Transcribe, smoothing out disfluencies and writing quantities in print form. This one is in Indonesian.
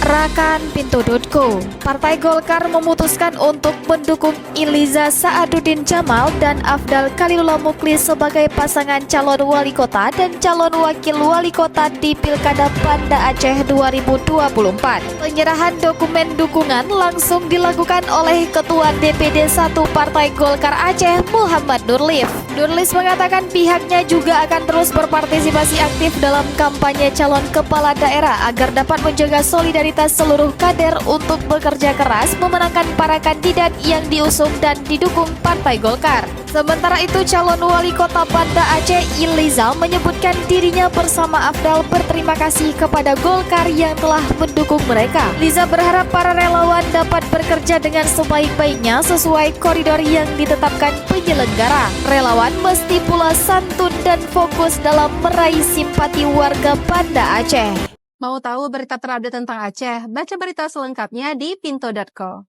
Rakan Pintu.co, Partai Golkar memutuskan untuk mendukung Iliza Sa'aduddin Jamal dan Afdal Khalilullah Muklis sebagai pasangan calon wali kota dan calon wakil wali kota di Pilkada Banda Aceh 2024. Penyerahan dokumen dukungan langsung dilakukan oleh Ketua DPD 1 Partai Golkar Aceh, Muhammad Nurlif. Nurlis mengatakan pihaknya juga akan terus berpartisipasi aktif dalam kampanye calon kepala daerah agar dapat menjaga solidaritas seluruh kader untuk bekerja keras memenangkan para kandidat yang diusung dan didukung Partai Golkar. Sementara itu, calon wali kota Banda Aceh Iliza menyebutkan dirinya bersama Afdal berterima kasih kepada Golkar yang telah mendukung mereka. Liza berharap para relawan dapat bekerja dengan sebaik-baiknya sesuai koridor yang ditetapkan penyelenggara. Relawan mesti pula santun dan fokus dalam meraih simpati warga Banda Aceh. Mau tahu berita terupdate tentang Aceh? Baca berita selengkapnya di Pintu.co.